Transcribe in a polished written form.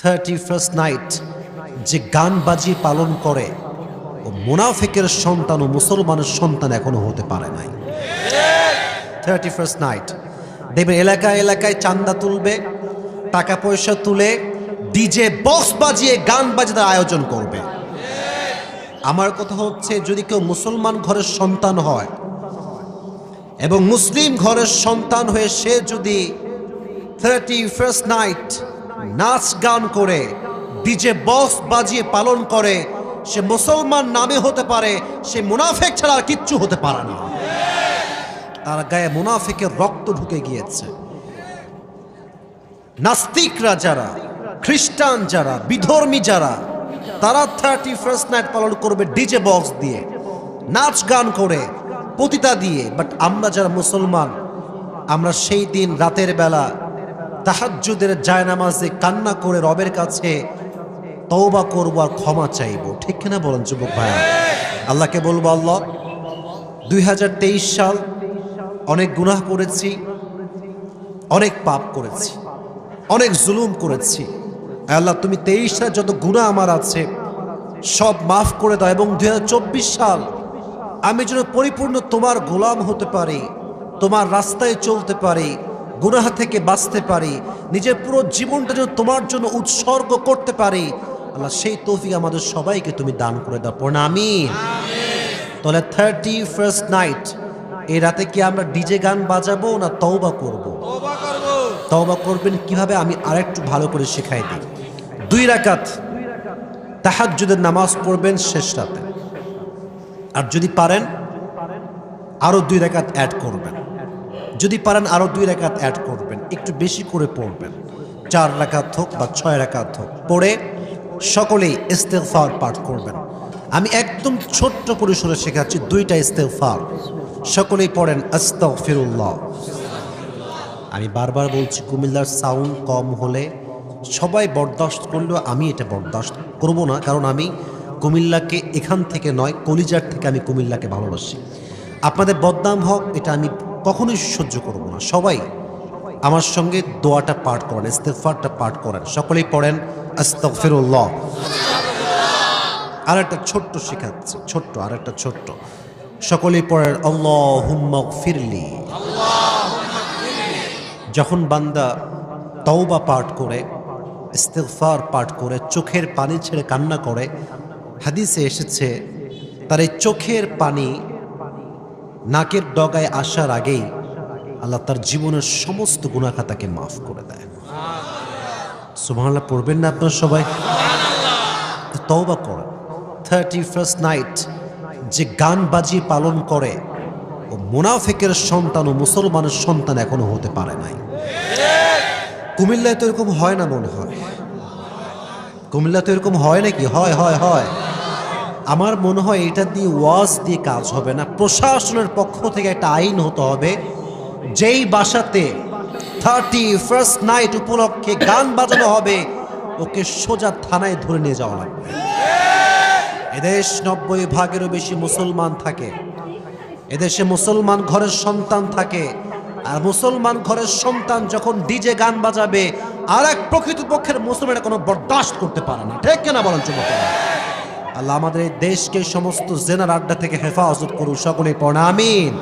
31st night যে গান বাজি পালন করে ও মুনাফিকের সন্তান ও মুসলমানের সন্তান এখনো হতে পারে নাই। 31st নাইট দেখবেন এলাকায় এলাকায় চান্দা তুলবে, টাকা পয়সা তুলে ডিজে বক্স বাজিয়ে গান বাজানোর আয়োজন করবে। আমার কথা হচ্ছে, যদি কেউ মুসলমান ঘরের সন্তান হয় এবং মুসলিম ঘরের সন্তান হয়ে সে যদি 31st নাইট নাচ গান করে ডিজে বক্স বাজিয়ে পালন করে, সে মুসলমান নামে হতে পারে, সে মুনাফিক ছাড়া আর কিচ্ছু হতে পারে না। তার গায়ে মুনাফিকের রক্ত ঢুকে গিয়েছে। নাস্তিকরা যারা, খ্রিস্টান যারা, বিধর্মী যারা, তারা 31st নাইট পালন করবে ডিজে বক্স দিয়ে, নাচ গান করে, পতিতা দিয়ে। বাট আমরা যারা মুসলমান, আমরা সেই দিন রাতের বেলা তাহাজ্জুদের জায়নামাজে কান্না করে রবের কাছে তওবা করব আর ক্ষমা চাইব। ঠিক কিনা বলেন যুবক ভাই? আল্লাহকে বলবো, আল্লাহ 2023 সাল অনেক গুনাহ করেছি, অনেক পাপ করেছি, অনেক জুলুম করেছি। আল্লাহ তুমি 23 সালে যত গুনাহ আমার আছে সব মাফ করে দাও, এবং 2024 সাল আমি যেন পরিপূর্ণ তোমার গোলাম হতে পারি, তোমার রাস্তায় চলতে পারি, গুনাহ থেকে বাঁচতে পারি, নিজের পুরো জীবনটা যেন তোমার জন্য উৎসর্গ করতে পারি। আল্লাহ সেই তৌফিক আমাদের সবাইকে তুমি দান করে দাও, পড়না আমিন। তাহলে 31st নাইট এই রাতে কি আমরা ডিজে গান বাজাবো না তওবা করব? তওবা করবেন কিভাবে আমি আরেকটু ভালো করে শেখাই দিই। 2 রাকাত তাহাজ্জুদের নামাজ পড়বেন শেষ রাতে, আর যদি পারেন আরো 2 রাকাত অ্যাড করবেন, যদি পারেন আরো 2 রাকাত অ্যাড করবেন, একটু বেশি করে পড়বেন। 4 রাকাত হোক বা 6 রাকাত হোক, পড়ে সকলেই ইস্তেগফার পাঠ করবেন। আমি একদম ছোট্ট পরিসরে শেখাচ্ছি 2টা ইস্তেগফার, সকলেই পড়েন আস্তাগফিরুল্লাহ। আমি বারবার বলছি, কুমিল্লার সাউন্ড কম হলে সবাই বরদাস্ত করলেও আমি এটা বরদাস্ত করব না, কারণ আমি কুমিল্লাকে এখান থেকে নয়, কলিজার থেকে আমি কুমিল্লাকে ভালোবাসি। আপনাদের বদনাম হোক এটা আমি কখনোই সহ্য করব না। সবাই আমার সঙ্গে দোয়াটা পাঠ করেন, ইস্তেগফারটা পাঠ করেন, সকলেই পড়েন আস্তাগফিরুল্লাহ। আর একটা ছোট্ট শেখাচ্ছি, ছোট্ট আর একটা ছোট্ট, সকলেই পড়েন আল্লাহুম্মা গফিরলি। যখন বান্দা তওবা পাঠ করে, ইস্তেগফার পাঠ করে, চোখের পানি ছেড়ে কান্না করে, হাদিসে এসেছে তার এই চোখের পানি নাকের ডগায় আসার আগেই আল্লাহ তার জীবনের সমস্ত গুনাহ খাতাকে মাফ করে দেয়। সুবহানাল্লাহ পড়বেন না আপনারা সবাই? তওবা করেন। 31st নাইট যে গান বাজিয়ে পালন করে ও মুনাফিকের সন্তান ও মুসলমানের সন্তান এখনো হতে পারে নাই। কুমিল্লায় তো এরকম হয় না মনে হয়? কুমিল্লা তো এরকম হয় নাকি? হয় হয় হয়। আমার মনে হয় এটা দিয়ে ওয়াজ দিয়ে কাজ হবে না, প্রশাসনের পক্ষ থেকে একটা আইন হতে হবে, যেই বাসাতে 31st নাইট উপলক্ষে গান বাজানো হবে ওকে সোজা থানায় ধরে নিয়ে যাওয়া লাগবে। এদেশ 90 ভাগেরও বেশি মুসলমান থাকে, এদেশে মুসলমান ঘরের সন্তান থাকে, আর মুসলমান ঘরের সন্তান যখন ডিজে গান বাজাবে আর এক প্রকৃতপক্ষের মুসলমানের কোনো বরদাস্ত করতে পারে না। ঠিক কিনা বলেন যুবকেরা? আল্লাহ আমাদের এই দেশকে সমস্ত জেনার আড্ডা থেকে হেফাজত করুন, সকলেই পড়েন আমিন।